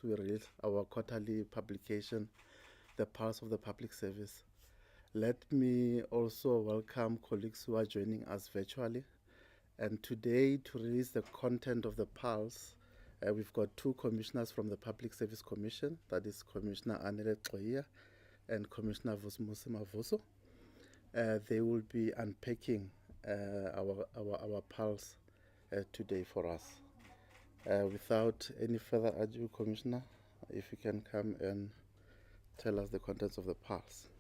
we release our quarterly publication, The Pulse of the Public Service. Let me also welcome colleagues who are joining us virtually. And today, to release the content of the Pulse, we've got two commissioners from the Public Service Commission, that is Commissioner Anele Tloia and Commissioner Vusmusi Mavuso. They will be unpacking our Pulse today for us. Without any further ado, Commissioner, if you can come and tell us the contents of the Pulse.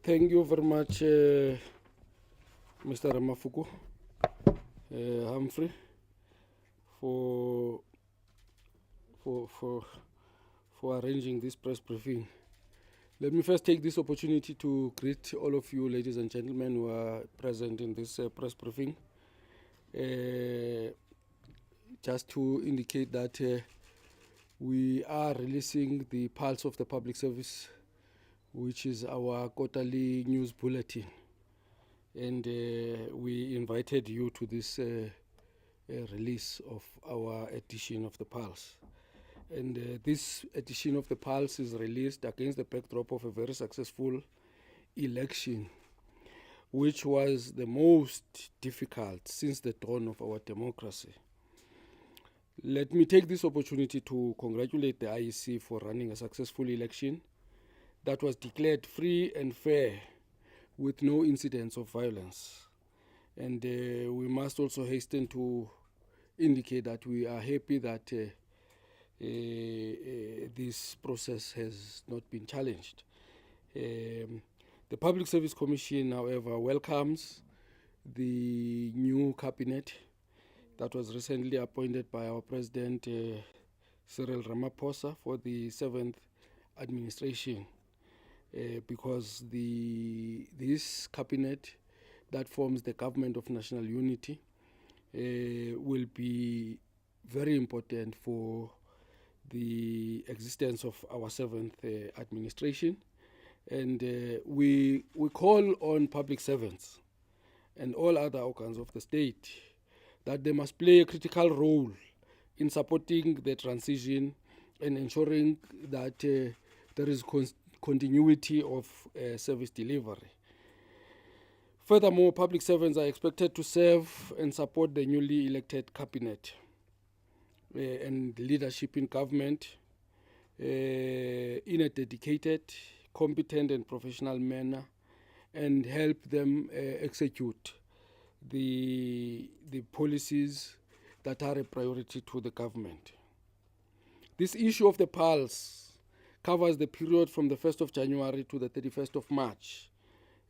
Thank you very much, Mr. Ramafuku, Humphrey, for arranging this press briefing. Let me first take this opportunity to greet all of you, ladies and gentlemen, who are present in this press briefing. Just to indicate that we are releasing the Pulse of the Public Service, which is our quarterly news bulletin. And we invited you to this release of our edition of the Pulse. And this edition of the Pulse is released against the backdrop of a very successful election, which was the most difficult since the dawn of our democracy. Let me take this opportunity to congratulate the IEC for running a successful election that was declared free and fair with no incidents of violence. And we must also hasten to indicate that we are happy that this process has not been challenged. The Public Service Commission, however, welcomes the new cabinet that was recently appointed by our President Cyril Ramaphosa for the 7th administration, because this cabinet that forms the government of national unity will be very important for the existence of our 7th administration. And we call on public servants and all other organs of the state that they must play a critical role in supporting the transition and ensuring that there is continuity of service delivery. Furthermore, public servants are expected to serve and support the newly elected cabinet and leadership in government in a dedicated, competent and professional manner, and help them execute the policies that are a priority to the government. This issue of the Pulse covers the period from the 1st of January to the 31st of March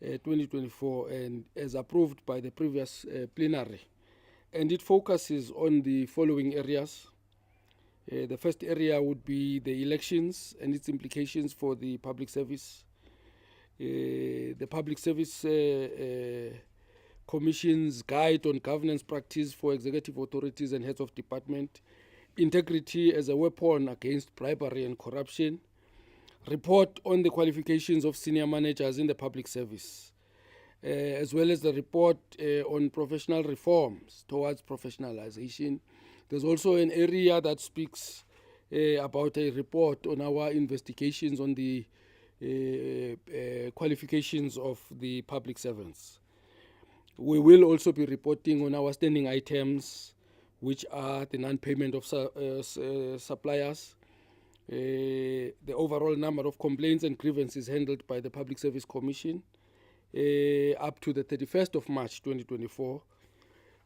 2024, and as approved by the previous plenary. And it focuses on the following areas. The first area would be the elections and its implications for the public service. The Public Service Commission's guide on governance practice for executive authorities and heads of department, integrity as a weapon against bribery and corruption, report on the qualifications of senior managers in the public service, as well as the report on professional reforms towards professionalization. There's also an area that speaks about a report on our investigations on the qualifications of the public servants. We will also be reporting on our standing items, which are the non-payment of suppliers, the overall number of complaints and grievances handled by the Public Service Commission up to the 31st of March 2024.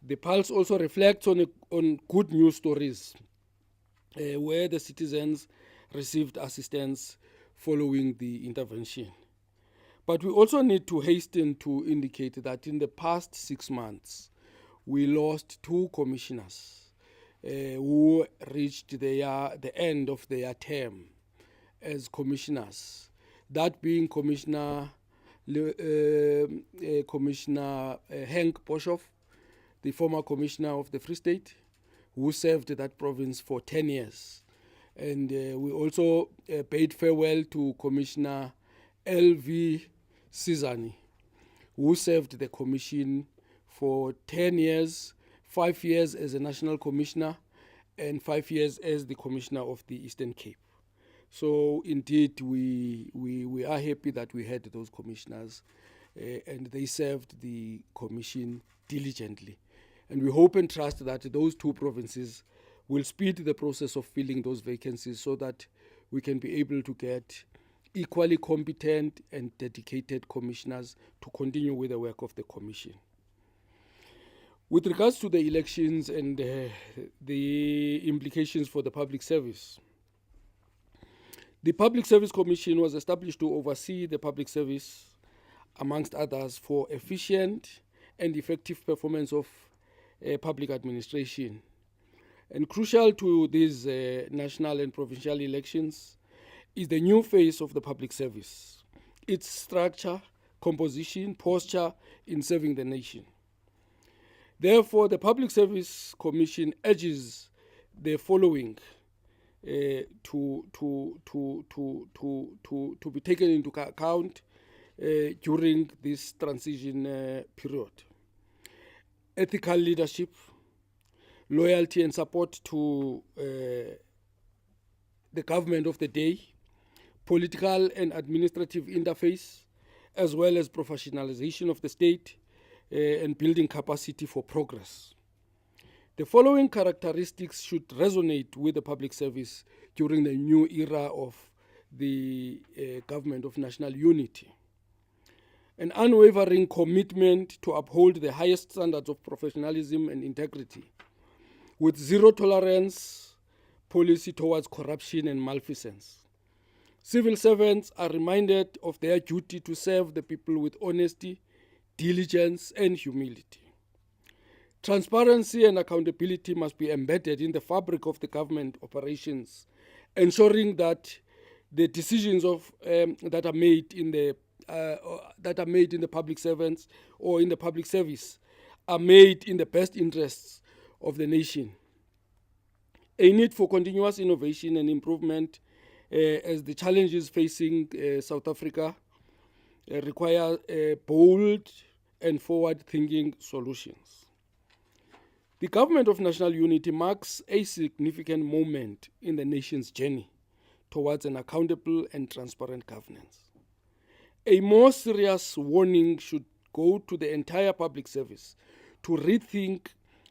The Pulse also reflects on good news stories where the citizens received assistance following the intervention. But we also need to hasten to indicate that in the past 6 months, we lost 2 commissioners who reached the end of their term as commissioners. That being Commissioner Henk Boshoff the former commissioner of the Free State, who served that province for 10 years. And we also paid farewell to Commissioner L.V. Sizani, who served the commission for 10 years, 5 years as a national commissioner, and 5 years as the commissioner of the Eastern Cape. So indeed, we are happy that we had those commissioners, and they served the commission diligently. And we hope and trust that those two provinces will speed the process of filling those vacancies so that we can be able to get equally competent and dedicated commissioners to continue with the work of the commission. With regards to the elections and the implications for the public service, the Public Service Commission was established to oversee the public service, amongst others, for efficient and effective performance of public administration. And crucial to these national and provincial elections is the new phase of the public service, its structure, composition, posture in serving the nation. Therefore, the Public Service Commission urges the following to be taken into account during this transition period. Ethical leadership, loyalty and support to the government of the day, political and administrative interface, as well as professionalization of the state and building capacity for progress. The following characteristics should resonate with the public service during the new era of the government of national unity. An unwavering commitment to uphold the highest standards of professionalism and integrity, with zero tolerance policy towards corruption and malfeasance. Civil servants are reminded of their duty to serve the people with honesty, diligence, and humility. Transparency and accountability must be embedded in the fabric of the government operations, ensuring that the decisions that are made in the public servants or in the public service are made in the best interests of the nation. A need for continuous innovation and improvement as the challenges facing South Africa require bold and forward-thinking solutions. The Government of National Unity marks a significant moment in the nation's journey towards an accountable and transparent governance. A more serious warning should go to the entire public service to rethink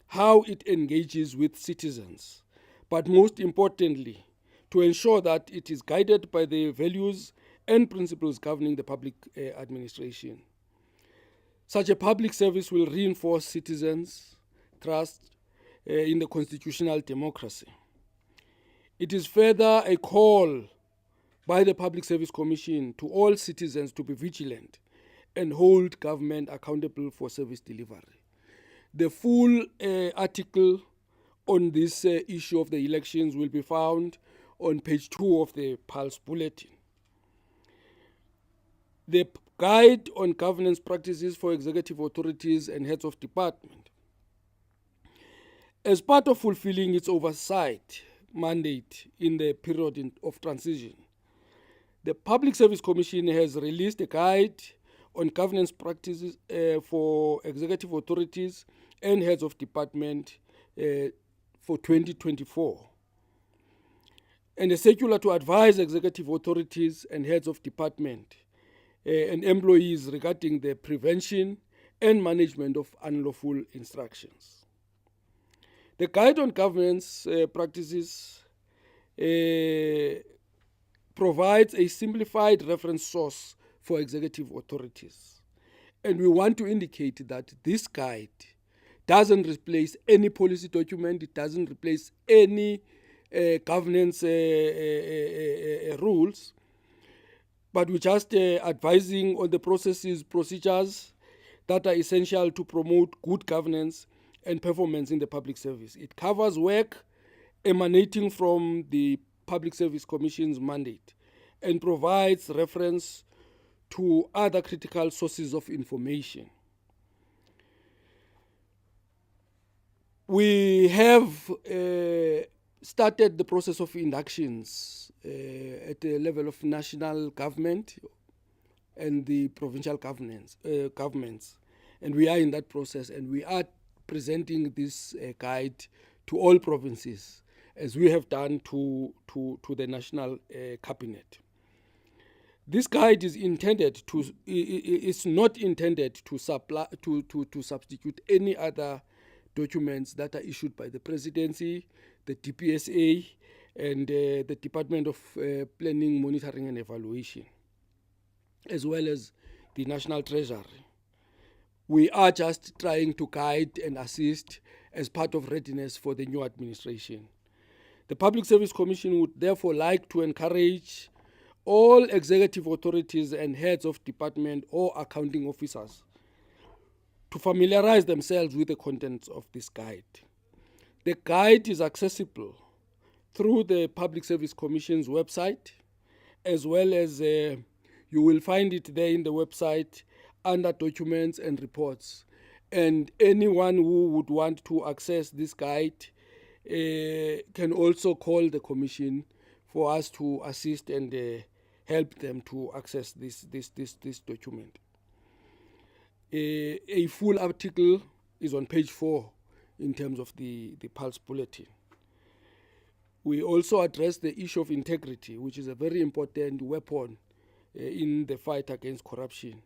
how it engages with citizens, but most importantly, to ensure that it is guided by the values and principles governing the public administration. Such a public service will reinforce citizens' trust in the constitutional democracy. It is further a call by the Public Service Commission to all citizens to be vigilant and hold government accountable for service delivery. The full article on this issue of the elections will be found on page 2 of the Pulse Bulletin. The Guide on Governance Practices for Executive Authorities and Heads of Department. As part of fulfilling its oversight mandate in the period of transition, the Public Service Commission has released a guide on governance practices for executive authorities and heads of department for 2024, and a circular to advise executive authorities and heads of department and employees regarding the prevention and management of unlawful instructions. The Guide on Governance Practices provides a simplified reference source for executive authorities. And we want to indicate that this guide doesn't replace any policy document, it doesn't replace any governance rules, but we're just advising on the procedures that are essential to promote good governance and performance in the public service. It covers work emanating from the Public Service Commission's mandate and provides reference to other critical sources of information. We have started the process of inductions at the level of national government and the provincial governments, and we are in that process, and we are presenting this guide to all provinces, as we have done to the national cabinet. This guide is intended to is not intended to substitute any other documents that are issued by the presidency, the DPSA, and the Department of Planning, Monitoring and Evaluation, as well as the National Treasury. We are just trying to guide and assist as part of readiness for the new administration. The Public Service Commission would therefore like to encourage all executive authorities and heads of department or accounting officers to familiarize themselves with the contents of this guide. The guide is accessible through the Public Service Commission's website, as well as you will find it there in the website under documents and reports. And anyone who would want to access this guide can also call the Commission for us to assist and help them to access this document. A full article is on page 4 in terms of the Pulse Bulletin. We also address the issue of integrity, which is a very important weapon in the fight against corruption.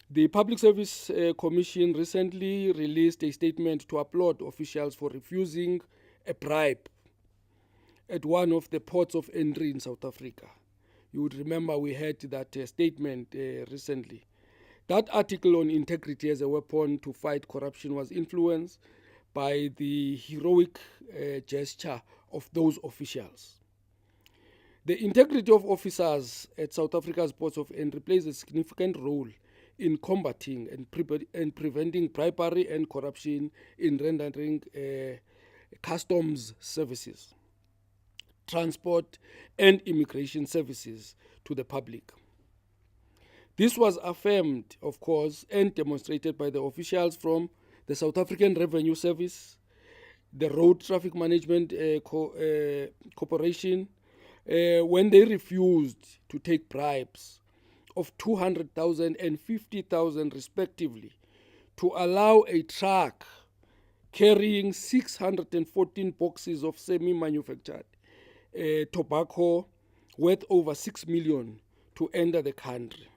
The Public Service Commission recently released a statement to applaud officials for refusing a bribe at one of the ports of entry in South Africa. You would remember we had that statement recently. That article on integrity as a weapon to fight corruption was influenced by the heroic gesture of those officials. The integrity of officers at South Africa's ports of entry plays a significant role in combating and preventing bribery and corruption in rendering customs services, transport and immigration services to the public. This was affirmed, of course, and demonstrated by the officials from the South African Revenue Service, the Road Traffic Management Corporation, when they refused to take bribes of 200,000 and 50,000 respectively to allow a truck carrying 614 boxes of semi-manufactured tobacco worth over 6 million to enter the country.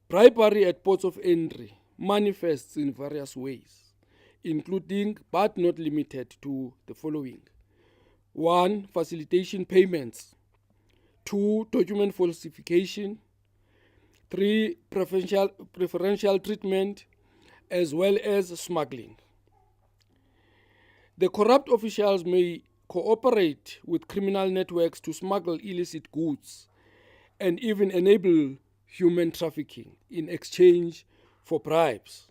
Bribery at ports of entry manifests in various ways, including but not limited to the following: 1. Facilitation payments. 2. Document falsification. 3. Preferential treatment, as well as smuggling. The corrupt officials may cooperate with criminal networks to smuggle illicit goods and even enable human trafficking in exchange for bribes.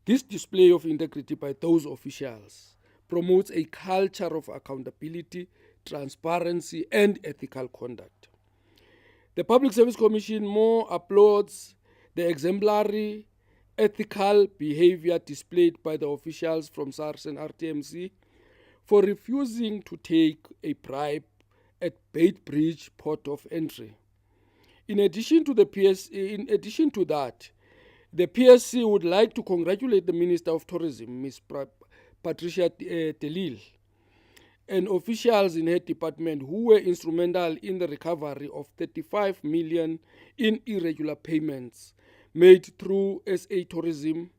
This display of integrity by those officials promotes a culture of accountability, transparency, and ethical conduct. The Public Service Commission more applauds the exemplary ethical behavior displayed by the officials from SARS and RTMC for refusing to take a bribe at Beitbridge Port of Entry. In addition to that, the PSC would like to congratulate the Minister of Tourism, Ms. Patricia de Lille, and officials in her department who were instrumental in the recovery of 35 million in irregular payments made through SA Tourism's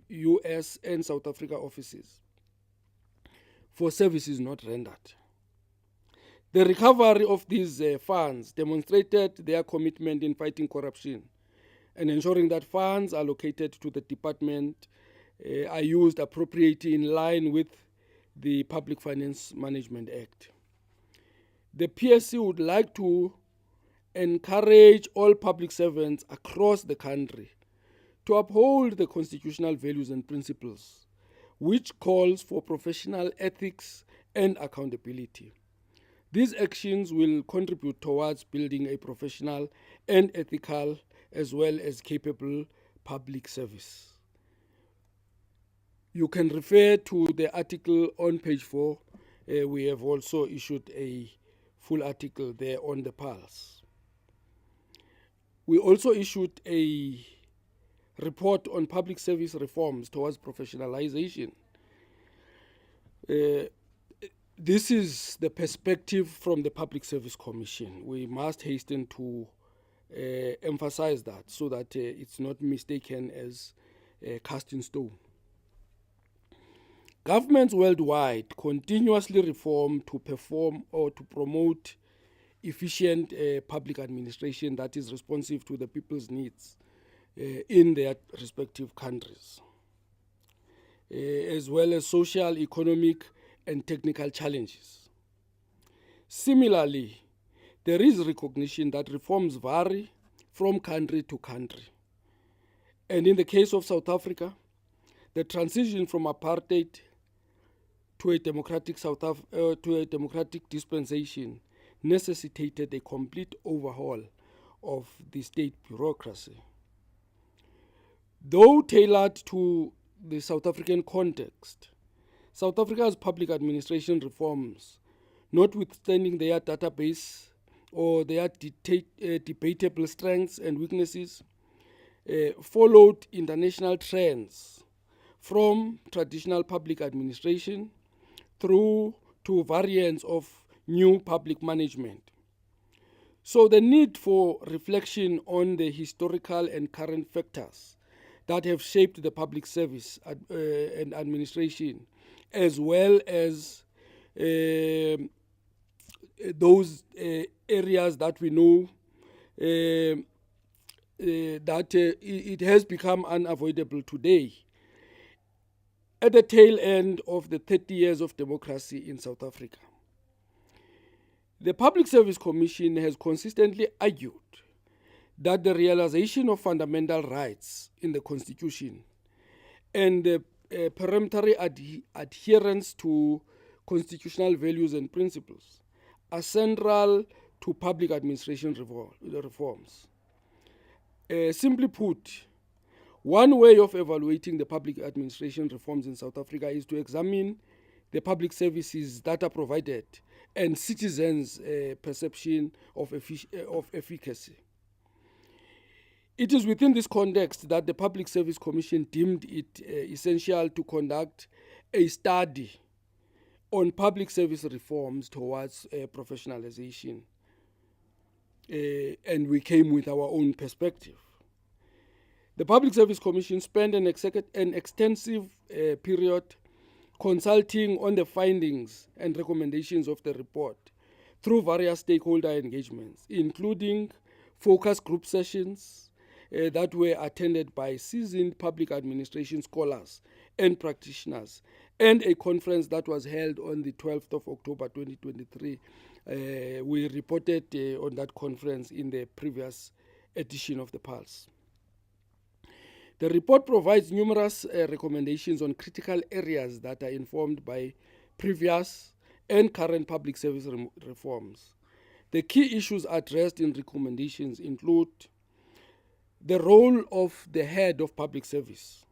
US and South Africa offices for services not rendered. The recovery of these funds demonstrated their commitment in fighting corruption and ensuring that funds allocated to the department are used appropriately in line with the Public Finance Management Act. The PSC would like to encourage all public servants across the country to uphold the constitutional values and principles, which calls for professional ethics and accountability. These actions will contribute towards building a professional and ethical as well as capable public service. You can refer to the article on page 4. We have also issued a full article there on the PALS. We also issued a report on public service reforms towards professionalization. This is the perspective from the Public Service Commission. We must hasten to emphasize that so that it's not mistaken as cast in stone. Governments worldwide continuously reform to perform or to promote efficient public administration that is responsive to the people's needs in their respective countries, as well as social, economic, and technical challenges. Similarly, there is recognition that reforms vary from country to country. And in the case of South Africa, the transition from apartheid to a democratic dispensation necessitated a complete overhaul of the state bureaucracy. Though tailored to the South African context, South Africa's public administration reforms, notwithstanding their database or their debatable strengths and weaknesses, followed international trends from traditional public administration through to variants of new public management. So the need for reflection on the historical and current factors that have shaped the public service and administration, as well as those areas that we know that it has become unavoidable today at the tail end of the 30 years of democracy in South Africa. The Public Service Commission has consistently argued that the realization of fundamental rights in the Constitution and the peremptory adherence to constitutional values and principles are central to public administration reforms. Simply put, one way of evaluating the public administration reforms in South Africa is to examine the public services that are provided and citizens' perception of efficacy. It is within this context that the Public Service Commission deemed it essential to conduct a study on public service reforms towards professionalization. And we came with our own perspective. The Public Service Commission spent an extensive period consulting on the findings and recommendations of the report through various stakeholder engagements, including focus group sessions that were attended by seasoned public administration scholars and practitioners, and a conference that was held on the 12th of October 2023. We reported on that conference in the previous edition of the Pulse. The report provides numerous recommendations on critical areas that are informed by previous and current public service reforms. The key issues addressed in recommendations include the role of the head of public service,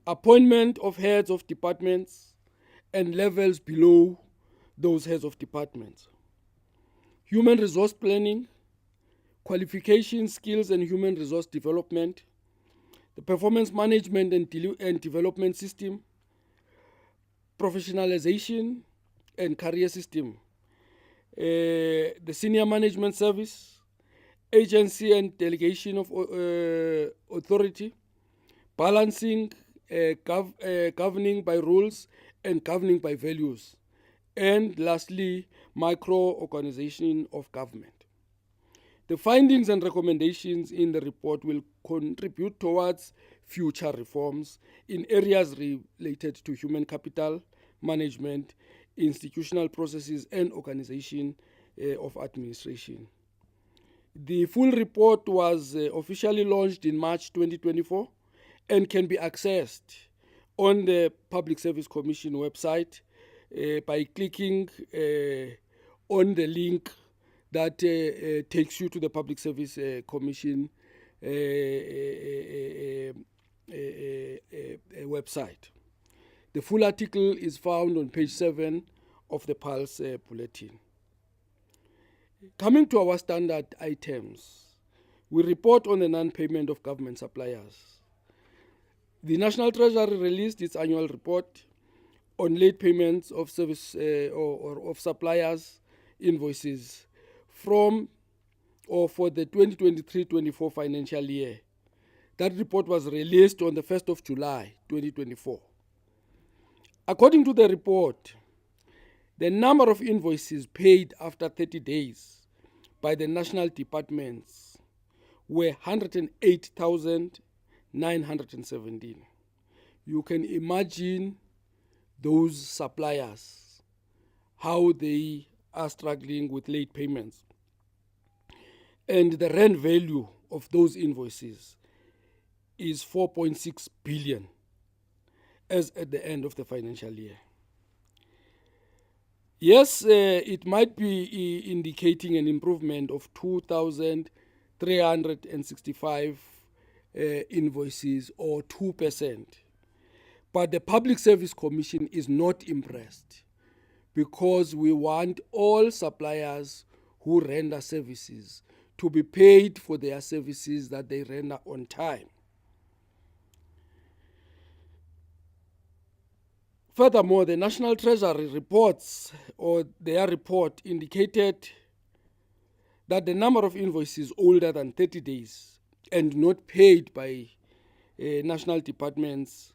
appointment of heads of departments and levels below those heads of departments, human resource planning, qualifications, skills and human resource development, the performance management and development system, professionalization and career system, the senior management service, agency and delegation of authority, balancing governing by rules and governing by values, and lastly, micro-organization of government. The findings and recommendations in the report will contribute towards future reforms in areas related to human capital management, institutional processes, and organization of administration. The full report was officially launched in March 2024 and can be accessed on the Public Service Commission website by clicking on the link that takes you to the Public Service Commission website. The full article is found on page 7 of the Pulse Bulletin. Coming to our standard items, we report on the non-payment of government suppliers. The National Treasury released its annual report on late payments of service or of suppliers' invoices from or for the 2023-24 financial year. That report was released on the 1st of July 2024. According to the report, the number of invoices paid after 30 days by the national departments were 108,917. You can imagine those suppliers, how they are struggling with late payments. And the rand value of those invoices is 4.6 billion as at the end of the financial year. Yes, it might be indicating an improvement of 2,365 invoices or 2%. But the Public Service Commission is not impressed, because we want all suppliers who render services to be paid for their services that they render on time. Furthermore, the National Treasury reports, or their report indicated that the number of invoices older than 30 days and not paid by national departments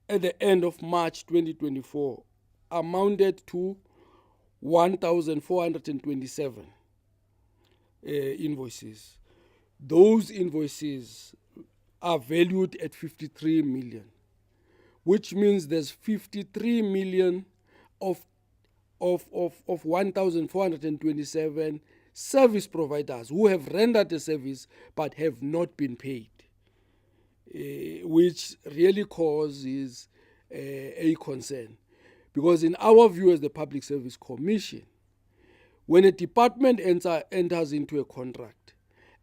at the end of March 2024 amounted to 1,427 invoices. Those invoices are valued at 53 million. Which means there's 53 million of 1,427 service providers who have rendered a service but have not been paid, which really causes a concern. Because in our view as the Public Service Commission, when a department enters into a contract,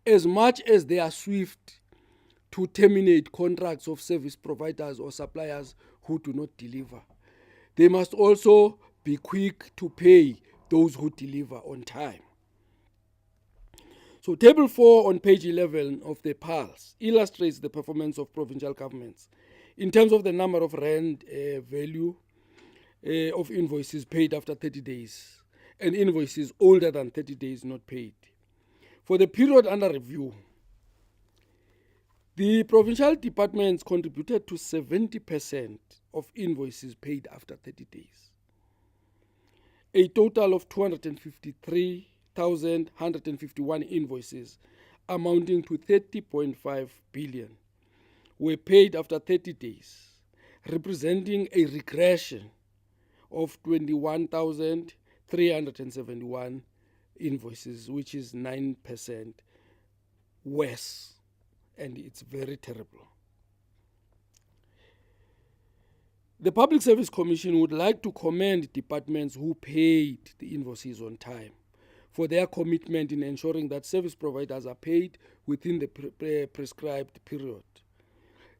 as much as they are swift to terminate contracts of service providers or suppliers who do not deliver, they must also be quick to pay those who deliver on time. So table 4 on page 11 of the Pulse illustrates the performance of provincial governments in terms of the number of rand value of invoices paid after 30 days and invoices older than 30 days not paid. For the period under review, the provincial departments contributed to 70% of invoices paid after 30 days. A total of 253,151 invoices amounting to 30.5 billion were paid after 30 days, representing a regression of 21,371 invoices, which is 9% worse. And it's very terrible. The Public Service Commission would like to commend departments who paid the invoices on time for their commitment in ensuring that service providers are paid within the prescribed period.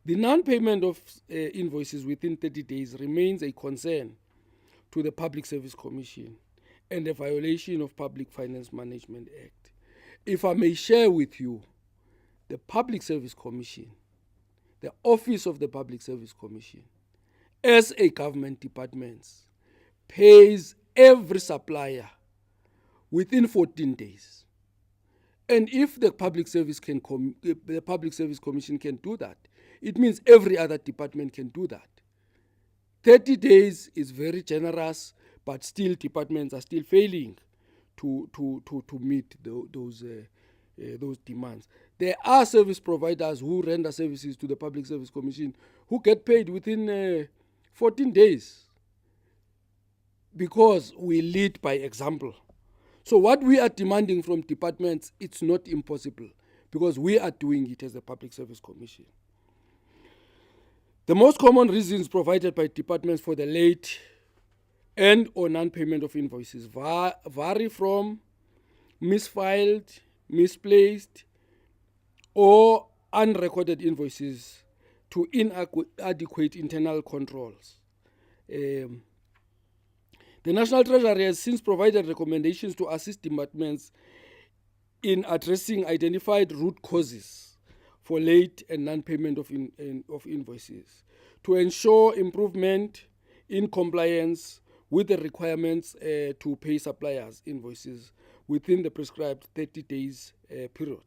The non-payment of invoices within 30 days remains a concern to the Public Service Commission and a violation of Public Finance Management Act. If I may share with you, the Public Service Commission, the Office of the Public Service Commission, as a government department, pays every supplier within 14 days. And if the Public Service Commission can do that, it means every other department can do that. 30 days is very generous, but still departments are still failing to meet those demands. There are service providers who render services to the Public Service Commission who get paid within 14 days because we lead by example. So what we are demanding from departments, it's not impossible because we are doing it as the Public Service Commission. The most common reasons provided by departments for the late and or non-payment of invoices vary from misfiled, misplaced, or unrecorded invoices to inadequate internal controls. The National Treasury has since provided recommendations to assist departments in addressing identified root causes for late and non-payment of invoices to ensure improvement in compliance with the requirements to pay suppliers invoices within the prescribed 30 days period.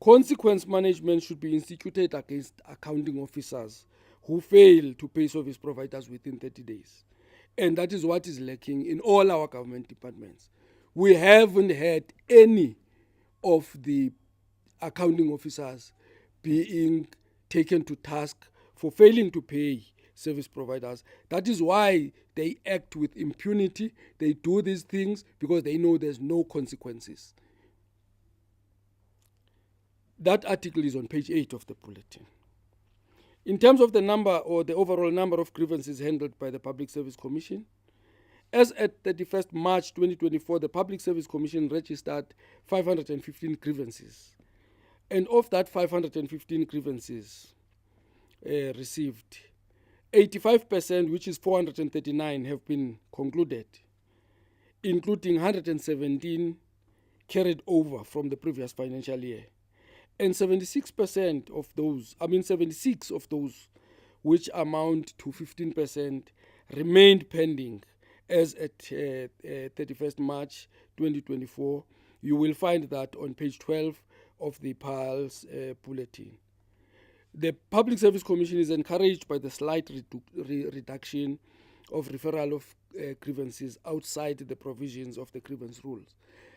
Consequence management should be instituted against accounting officers who fail to pay service providers within 30 days. And that is what is lacking in all our government departments. We haven't had any of the accounting officers being taken to task for failing to pay service providers. That is why they act with impunity. They do these things because they know there's no consequences. That article is on page 8 of the bulletin. In terms of the number or the overall number of grievances handled by the Public Service Commission, as at 31st March 2024, the Public Service Commission registered 515 grievances. And of that 515 grievances received, 85%, which is 439, have been concluded, including 117 carried over from the previous financial year. And 76% of those, 76 of those, which amount to 15%, remained pending as at 31st March 2024. You will find that on page 12 of the PALS bulletin. The Public Service Commission is encouraged by the slight reduction of referral of grievances outside the provisions of the grievance rules.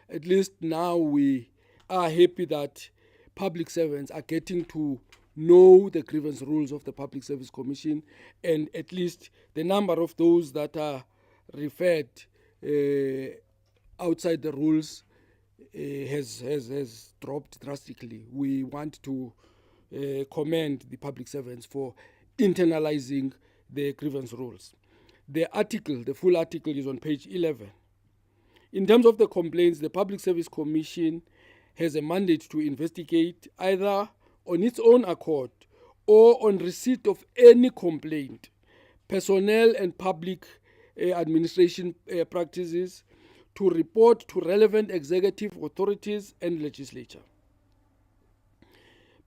At least now we are happy that public servants are getting to know the grievance rules of the Public Service Commission, and at least the number of those that are referred outside the rules has dropped drastically. We want to commend the public servants for internalizing the grievance rules. The full article is on page 11. In terms of the complaints, the Public Service Commission has a mandate to investigate either on its own accord or on receipt of any complaint, personnel and public administration practices, to report to relevant executive authorities and legislature.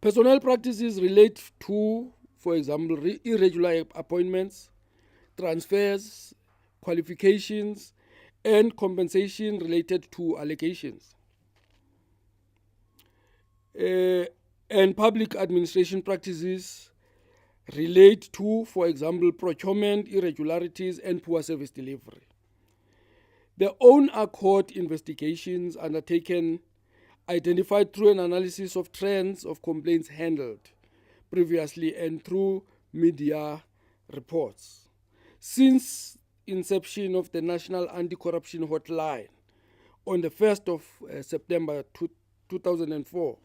Personnel practices relate to, for example, irregular appointments, transfers, qualifications, and compensation related to allegations. And public administration practices relate to, for example, procurement irregularities and poor service delivery. The own accord investigations undertaken identified through an analysis of trends of complaints handled previously and through media reports. Since inception of the National Anti-Corruption Hotline on the 1st of September 2004,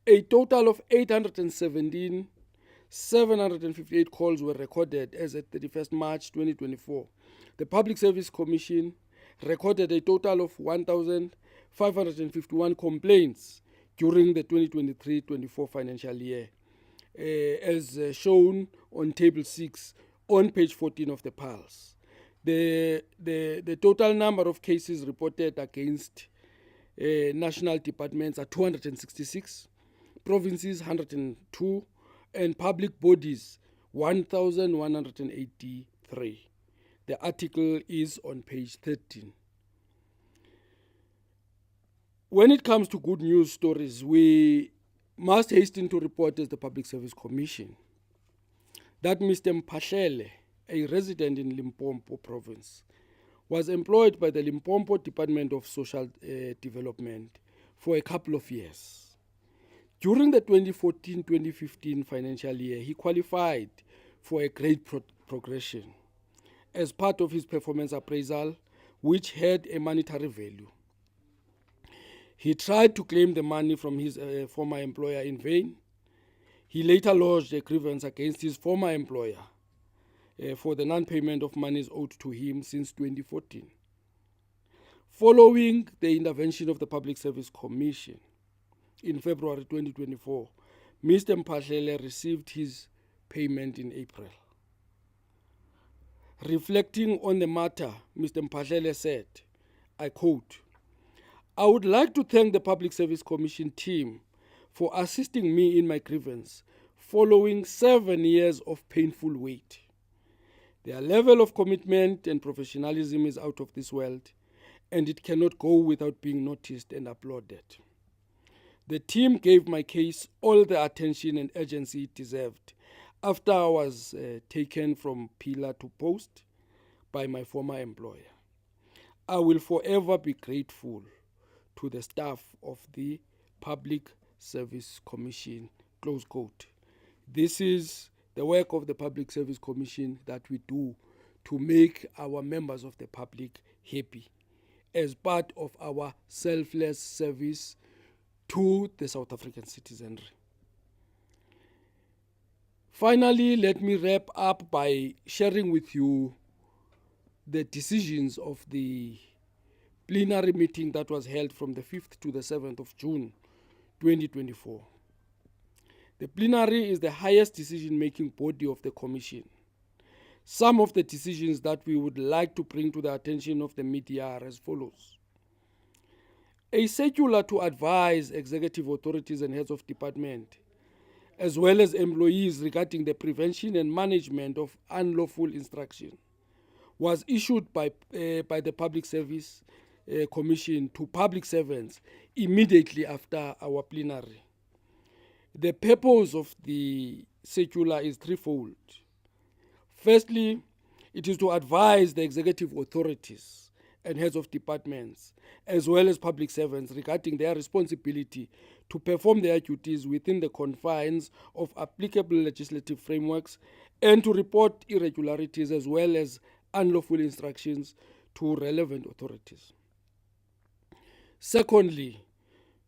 a total of 758 calls were recorded as at 31st March 2024. The Public Service Commission recorded a total of 1,551 complaints during the 2023-24 financial year, as shown on Table 6 on page 14 of the PALS. The total number of cases reported against national departments are 266, provinces 102, and public bodies 1,183. The article is on page 13. When it comes to good news stories, we must hasten to report as the Public Service Commission that Mr. Mphahlele, a resident in Limpopo province, was employed by the Limpopo Department of Social Development for a couple of years. During the 2014-2015 financial year, he qualified for a grade progression as part of his performance appraisal, which had a monetary value. He tried to claim the money from his former employer in vain. He later lodged a grievance against his former employer for the non-payment of monies owed to him since 2014. Following the intervention of the Public Service Commission in February 2024, Mr. Mphahlele received his payment in April. Reflecting on the matter, Mr. Mphahlele said, I quote, "I would like to thank the Public Service Commission team for assisting me in my grievance following 7 years of painful wait. Their level of commitment and professionalism is out of this world, and it cannot go without being noticed and applauded. The team gave my case all the attention and urgency it deserved after I was taken from pillar to post by my former employer. I will forever be grateful to the staff of the Public Service Commission," close quote. This is the work of the Public Service Commission that we do to make our members of the public happy as part of our selfless service to the South African citizenry. Finally, let me wrap up by sharing with you the decisions of the plenary meeting that was held from the 5th to the 7th of June 2024. The plenary is the highest decision-making body of the Commission. Some of the decisions that we would like to bring to the attention of the media are as follows. A circular to advise executive authorities and heads of department, as well as employees regarding the prevention and management of unlawful instruction, was issued by the Public Service Commission to public servants immediately after our plenary. The purpose of the circular is threefold. Firstly, it is to advise the executive authorities and heads of departments, as well as public servants, regarding their responsibility to perform their duties within the confines of applicable legislative frameworks and to report irregularities as well as unlawful instructions to relevant authorities. Secondly,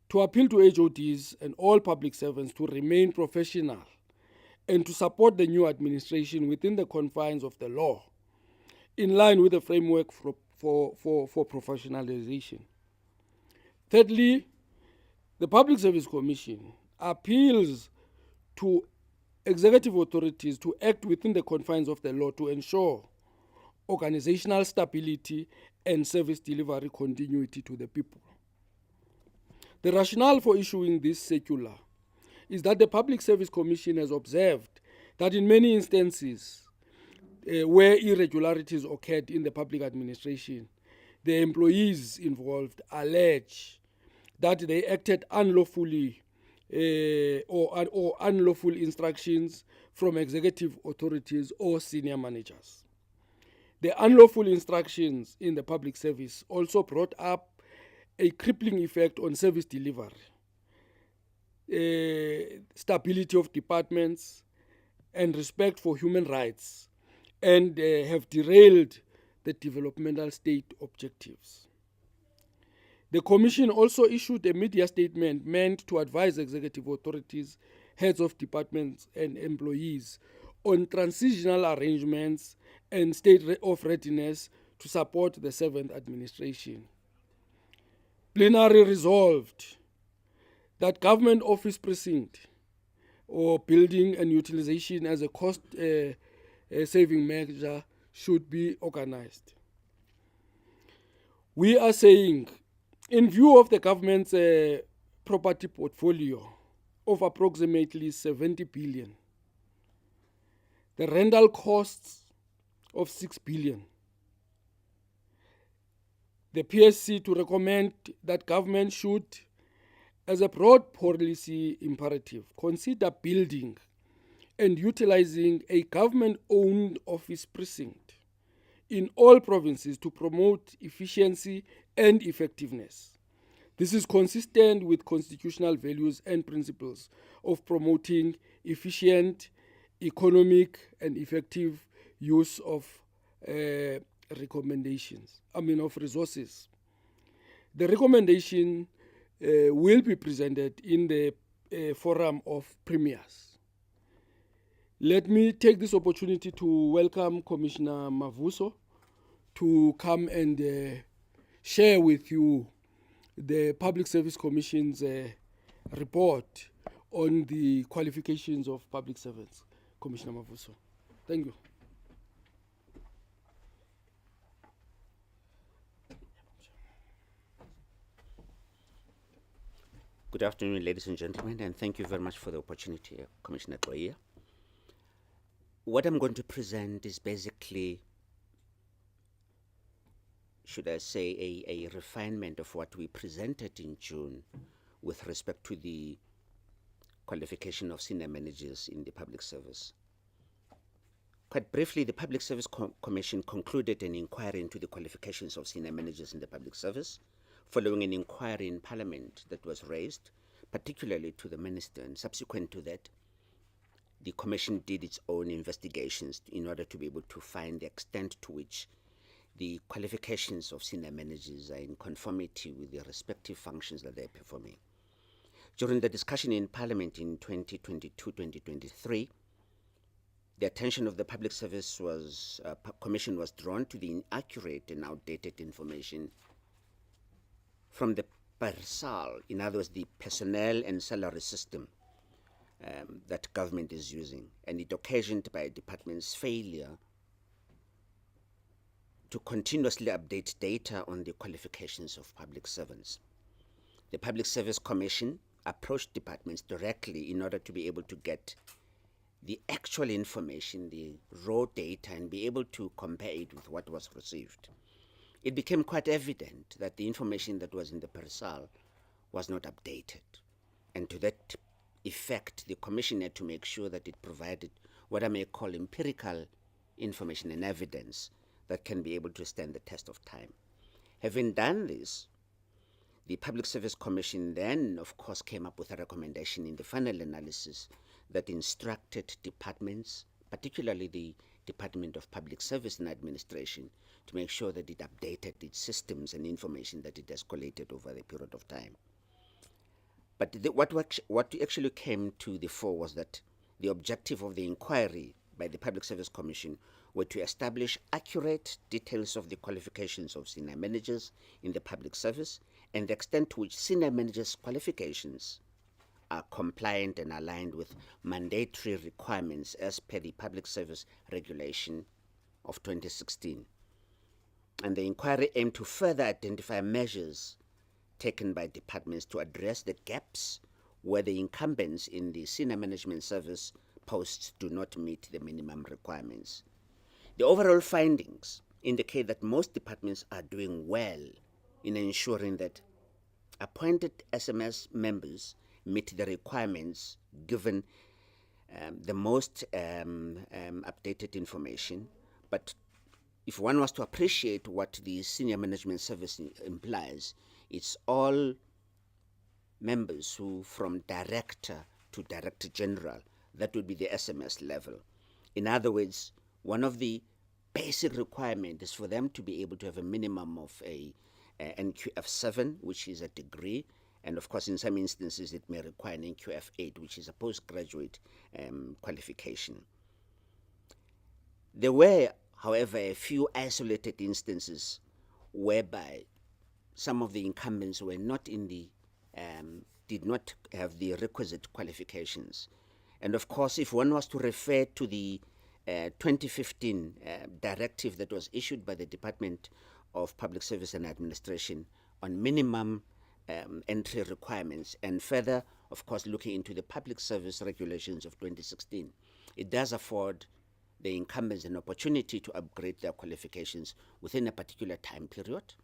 to appeal to HODs and all public servants to remain professional and to support the new administration within the confines of the law, in line with the framework for professionalization. Thirdly, the Public Service Commission appeals to executive authorities to act within the confines of the law to ensure organizational stability and service delivery continuity to the people. The rationale for issuing this circular is that the Public Service Commission has observed that in many instances where irregularities occurred in the public administration, the employees involved allege that they acted unlawfully or unlawful instructions from executive authorities or senior managers. The unlawful instructions in the public service also brought up a crippling effect on service delivery, stability of departments, and respect for human rights, and have derailed the developmental state objectives. The Commission also issued a media statement meant to advise executive authorities, heads of departments, and employees on transitional arrangements and state of readiness to support the 7th administration. Plenary resolved that government office precinct or building and utilization as a cost saving measure should be organized. We are saying, in view of the government's property portfolio of approximately 70 billion, the rental costs of 6 billion, the PSC to recommend that government should, as a broad policy imperative, consider building and utilizing a government-owned office precinct in all provinces to promote efficiency and effectiveness. This is consistent with constitutional values and principles of promoting efficient, economic, and effective use of resources. The recommendation will be presented in the forum of premiers. Let me take this opportunity to welcome Commissioner Mavuso to come and share with you the Public Service Commission's report on the qualifications of public servants. Commissioner Mavuso. Thank you. Good afternoon, ladies and gentlemen, and thank you very much for the opportunity, Commissioner Goya. What I'm going to present is basically, should I say, a refinement of what we presented in June with respect to the qualification of senior managers in the public service. Quite briefly, the Public Service Commission concluded an inquiry into the qualifications of senior managers in the public service, following an inquiry in Parliament that was raised, particularly to the Minister, and subsequent to that, the Commission did its own investigations in order to be able to find the extent to which the qualifications of senior managers are in conformity with the respective functions that they're performing. During the discussion in Parliament in 2022-2023, the attention of the Public Service Commission was drawn to the inaccurate and outdated information from the PERSAL, in other words, the personnel and salary system that government is using, and it occasioned by a department's failure to continuously update data on the qualifications of public servants. The Public Service Commission approached departments directly in order to be able to get the actual information, the raw data, and be able to compare it with what was received. It became quite evident that the information that was in the PERSAL was not updated. And to that effect, the Commission had to make sure that it provided what I may call empirical information and evidence that can be able to stand the test of time. Having done this, the Public Service Commission then, of course, came up with a recommendation in the final analysis that instructed departments, particularly the Department of Public Service and Administration, to make sure that it updated its systems and information that it has collated over a period of time. But what actually came to the fore was that the objective of the inquiry by the Public Service Commission were to establish accurate details of the qualifications of senior managers in the public service and the extent to which senior managers' qualifications are compliant and aligned with mandatory requirements as per the Public Service Regulation of 2016. And the inquiry aimed to further identify measures taken by departments to address the gaps where the incumbents in the senior management service posts do not meet the minimum requirements. The overall findings indicate that most departments are doing well in ensuring that appointed SMS members meet the requirements given the most updated information. But if one was to appreciate what the senior management service implies, it's all members who, from director to director general, that would be the SMS level. In other words, one of the basic requirements is for them to be able to have a minimum of a NQF7, which is a degree, and of course in some instances it may require an NQF8, which is a postgraduate qualification. There were, however, a few isolated instances whereby some of the incumbents were not in the did not have the requisite qualifications. And of course, if one was to refer to the 2015 directive that was issued by the Department of Public Service and Administration on minimum entry requirements, and further, of course, looking into the Public Service Regulations of 2016, it does afford the incumbents an opportunity to upgrade their qualifications within a particular time period.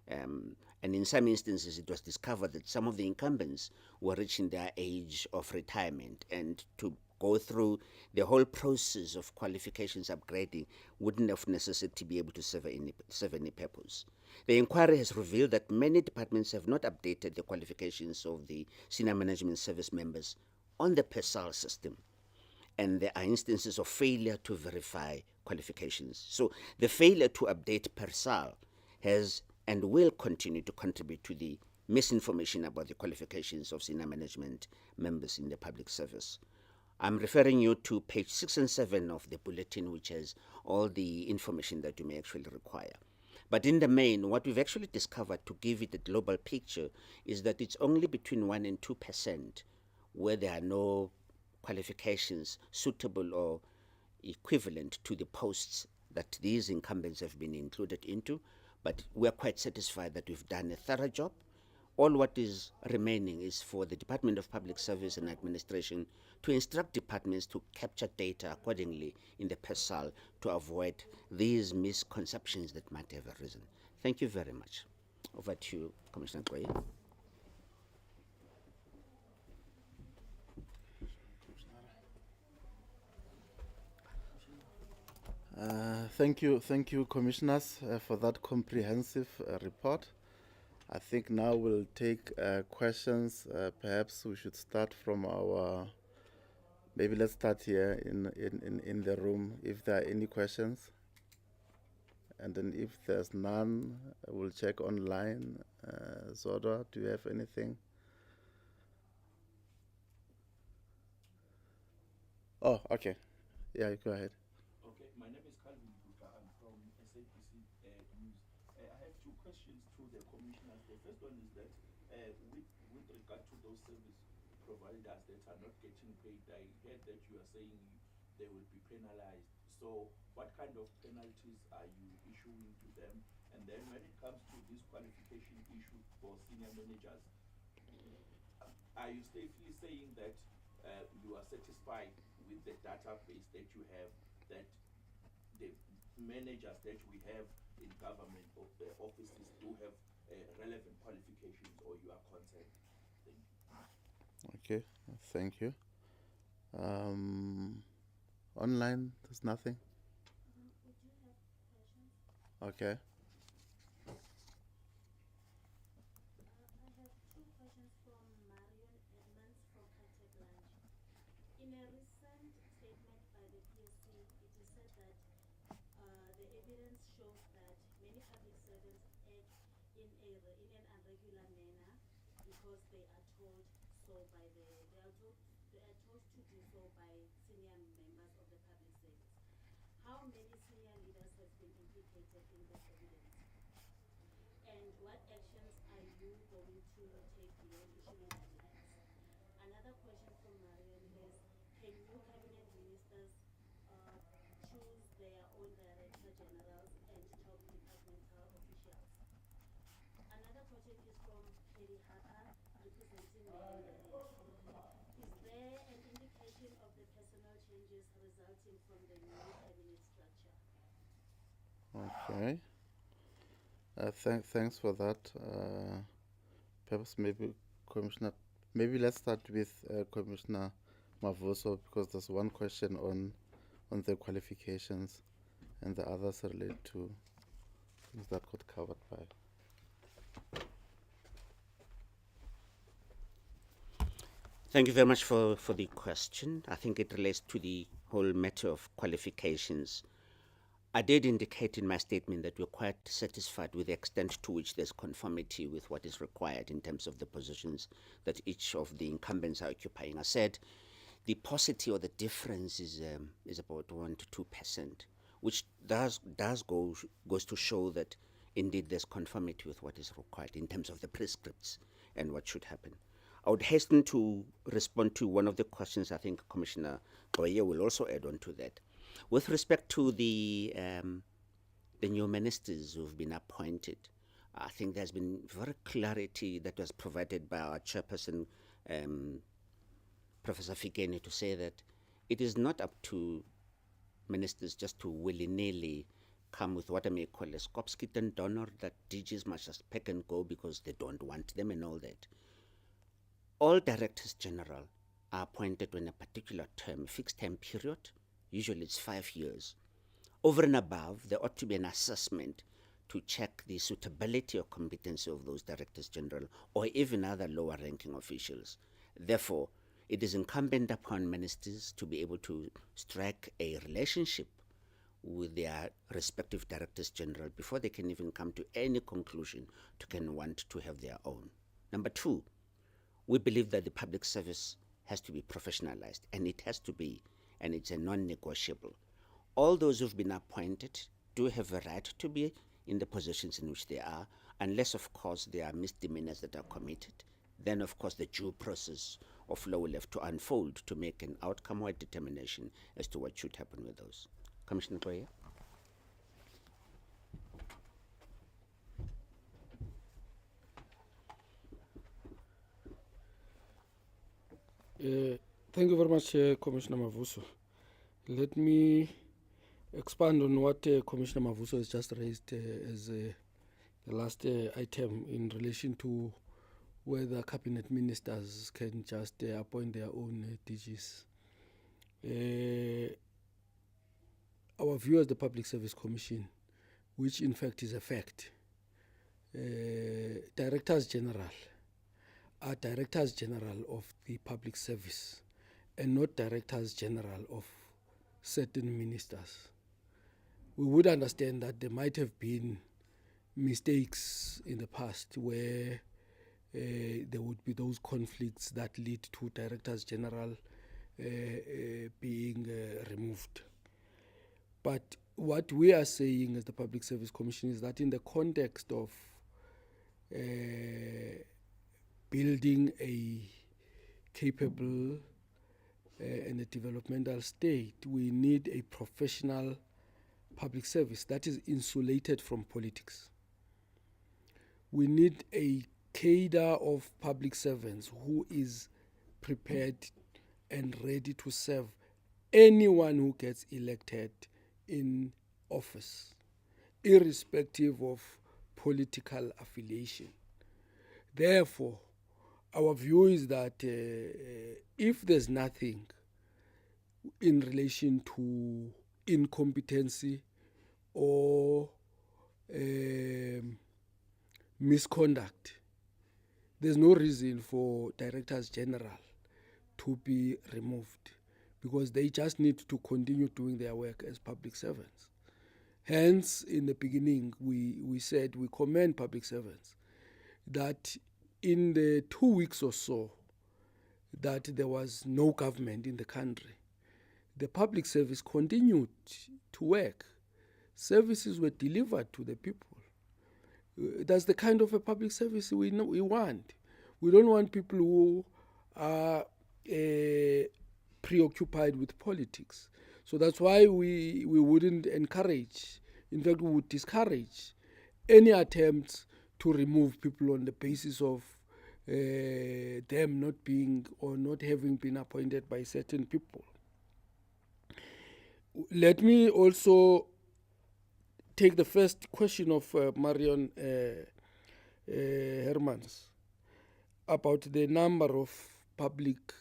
And in some instances, it was discovered that some of the incumbents were reaching their age of retirement, and to go through the whole process of qualifications upgrading wouldn't of necessity be able to serve any purpose. The inquiry has revealed that many departments have not updated the qualifications of the senior management service members on the PERSAL system, and there are instances of failure to verify qualifications. So the failure to update PERSAL has and will continue to contribute to the misinformation about the qualifications of senior management members in the public service. I'm referring you to page 6 and 7 of the bulletin, which has all the information that you may actually require. But in the main, what we've actually discovered, to give it a global picture, is that it's only between 1 and 2% where there are no qualifications suitable or equivalent to the posts that these incumbents have been included into. But we're quite satisfied that we've done a thorough job All what is remaining is for the Department of Public Service and Administration to instruct departments to capture data accordingly in the PESAL to avoid these misconceptions that might have arisen. Thank you very much. Over to you, Commissioner Gray. Thank you, commissioners, for that comprehensive report. I think now we'll take questions. Perhaps we should start from our. Maybe let's start here in the room. If there are any questions, and then if there's none, we'll check online. Zoda, do you have anything? Oh, okay. Yeah, go ahead. Okay, my name is Calvin Buka. I'm from SABC News. I have two questions to the commissioners. The first one is that with regard to those service providers that are not getting paid, I heard that you are saying they will be penalized. So what kind of penalties are you issuing to them? And then when it comes to this qualification issue for senior managers, are you safely saying that you are satisfied with the database that you have, that the managers that we have in government offices do have relevant qualifications, or you are concerned? Thank you. Okay, thank you. Online, there's nothing? We do have questions. Okay. I have two questions from Marion Edmonds from Caltech Lunch. In a recent statement by the PSC, it is said that the evidence shows that many public servants act in an irregular manner because they are told so by they are told to do so by senior members of the public service. How many senior leaders have been implicated in this evidence? And what actions are you going to take beyond issuing guidelines? Another question from Marion is, can new cabinet ministers choose their own director generals and top departmental officials? Another question is from Kelly Harper, representing Plenary. Is there an indication of the personal changes resulting from the new cabinet structure? Okay. Thanks for that. Perhaps maybe Commissioner. Maybe let's start with Commissioner Mavuso, because there's one question on the qualifications, and the others relate to things that got covered by. Thank you very much for the question. I think it relates to the whole matter of qualifications. I did indicate in my statement that we're quite satisfied with the extent to which there's conformity with what is required in terms of the positions that each of the incumbents are occupying. I said the paucity or the difference is about 1 to 2%, which goes to show that indeed there's conformity with what is required in terms of the prescripts and what should happen. I would hasten to respond to one of the questions. I think Commissioner Goye will also add on to that. With respect to the new ministers who've been appointed, I think there's been very clarity that was provided by our chairperson, Professor Fikeni, to say that it is not up to ministers just to willy-nilly come with what I may call a skopskitten donor, that DGs must just pick and go because they don't want them and all that. All directors general are appointed on a particular term, fixed term period. Usually it's 5 years. Over and above, there ought to be an assessment to check the suitability or competency of those directors general or even other lower ranking officials. Therefore, it is incumbent upon ministers to be able to strike a relationship with their respective directors general before they can even come to any conclusion to can want to have their own. Number two, we believe that the public service has to be professionalized, and it has to be, and it's a non-negotiable. All those who've been appointed do have a right to be in the positions in which they are, unless, of course, there are misdemeanors that are committed. Then, of course, the due process of law will have to unfold to make an outcome or a determination as to what should happen with those. Commissioner Goye? Thank you very much, Commissioner Mavuso. Let me expand on what Commissioner Mavuso has just raised as the last item in relation to whether cabinet ministers can just appoint their own DGs. Our view as the Public Service Commission, which in fact is a fact, Directors General are Directors General of the public service and not Directors General of certain ministers. We would understand that there might have been mistakes in the past where there would be those conflicts that lead to Directors General being removed. But what we are saying as the Public Service Commission is that in the context of building a capable and a developmental state, we need a professional public service that is insulated from politics. We need a cadre of public servants who is prepared and ready to serve anyone who gets elected in office, irrespective of political affiliation. Therefore, our view is that if there's nothing in relation to incompetency or misconduct, there's no reason for Directors General to be removed, because they just need to continue doing their work as public servants. Hence, in the beginning, we said we commend public servants that in the 2 weeks or so that there was no government in the country, the public service continued to work. Services were delivered to the people. That's the kind of a public service we want. We don't want people who are preoccupied with politics. So that's why we wouldn't encourage, in fact we would discourage any attempts to remove people on the basis of them not being or not having been appointed by certain people. Let me also take the first question of Marion Hermans about the number of public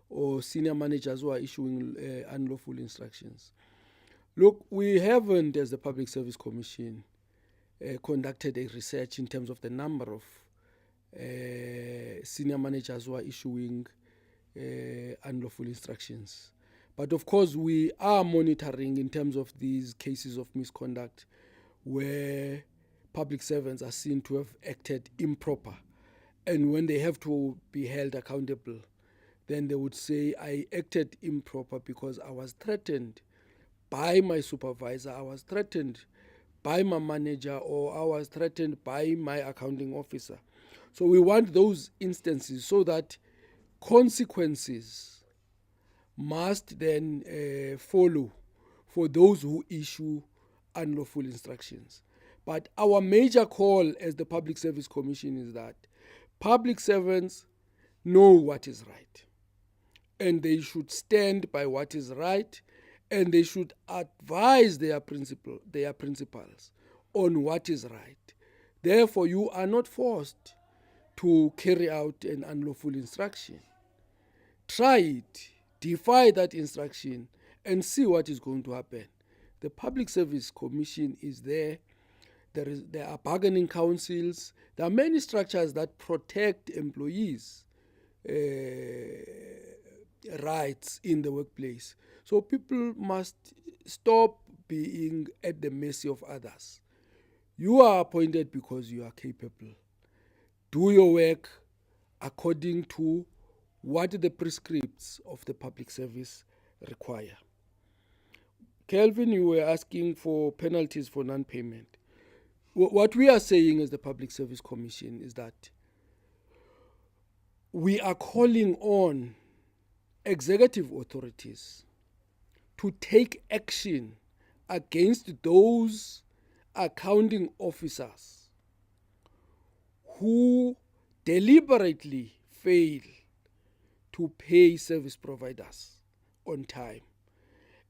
or senior managers who are issuing unlawful instructions. Look, we haven't, as the Public Service Commission, conducted a research in terms of the number of senior managers who are issuing unlawful instructions. But of course, we are monitoring in terms of these cases of misconduct where public servants are seen to have acted improper. And when they have to be held accountable, then they would say, I acted improper because I was threatened by my supervisor, I was threatened by my manager, or I was threatened by my accounting officer. So we want those instances so that consequences must then follow for those who issue unlawful instructions. But our major call as the Public Service Commission is that public servants know what is right, and they should stand by what is right, and they should advise their principals on what is right. Therefore, you are not forced to carry out an unlawful instruction. Try it, defy that instruction, and see what is going to happen. The Public Service Commission is there. There are bargaining councils. There are many structures that protect employees' rights in the workplace. So people must stop being at the mercy of others. You are appointed because you are capable. Do your work according to what the prescripts of the public service require. Kelvin, you were asking for penalties for non-payment. What we are saying as the Public Service Commission is that we are calling on executive authorities to take action against those accounting officers who deliberately fail to pay service providers on time.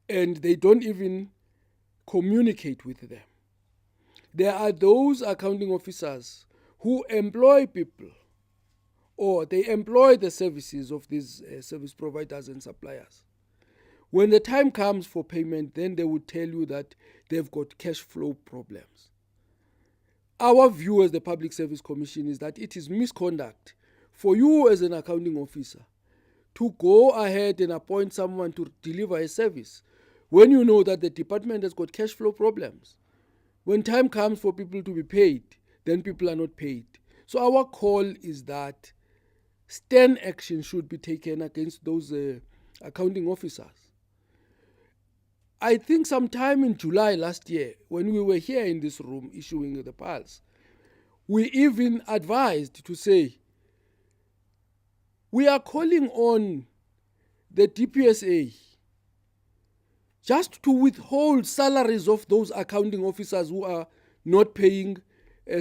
And they don't even communicate with them. There are those accounting officers who employ people, or they employ the services of these service providers and suppliers. When the time comes for payment, then they would tell you that they've got cash flow problems. Our view as the Public Service Commission is that it is misconduct for you as an accounting officer to go ahead and appoint someone to deliver a service when you know that the department has got cash flow problems. When time comes for people to be paid, then people are not paid. So our call is that stern action should be taken against those accounting officers. I think sometime in July last year, when we were here in this room issuing the PALs, we even advised to say, we are calling on the DPSA just to withhold salaries of those accounting officers who are not paying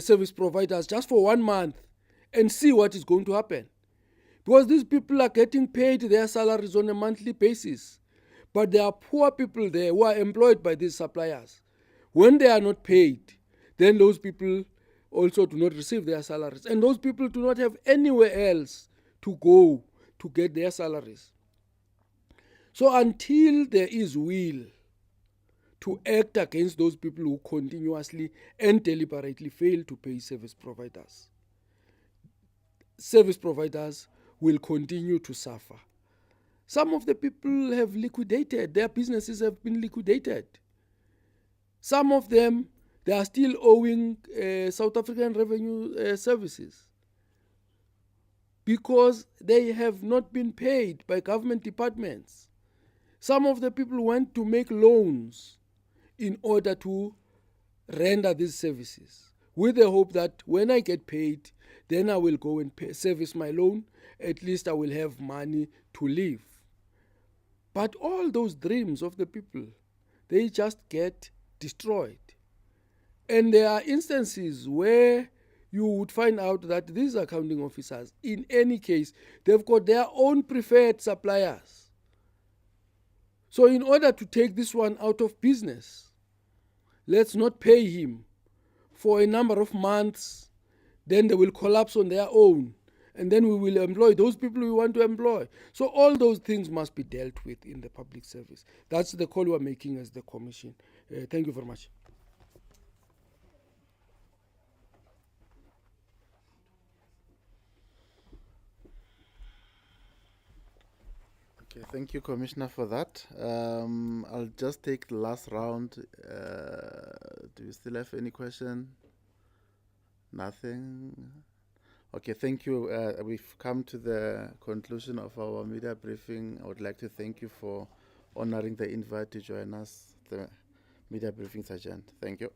service providers just for 1 month and see what is going to happen. Because these people are getting paid their salaries on a monthly basis. But there are poor people there who are employed by these suppliers. When they are not paid, then those people also do not receive their salaries. And those people do not have anywhere else to go to get their salaries. So until there is will to act against those people who continuously and deliberately fail to pay service providers will continue to suffer. Some of the people have liquidated, their businesses have been liquidated. Some of them, they are still owing South African Revenue Services because they have not been paid by government departments. Some of the people went to make loans in order to render these services with the hope that when I get paid, then I will go and service my loan. At least I will have money to live. But all those dreams of the people, they just get destroyed. And there are instances where you would find out that these accounting officers, in any case, they've got their own preferred suppliers. So in order to take this one out of business, let's not pay him for a number of months, then they will collapse on their own. And then we will employ those people we want to employ. So all those things must be dealt with in the public service. That's the call we're making as the Commission. Thank you very much. Okay, thank you, Commissioner, for that. I'll just take the last round. Do you still have any question? Nothing? Okay, thank you. We've come to the conclusion of our media briefing. I would like to thank you for honoring the invite to join us, the media briefing sergeant. Thank you.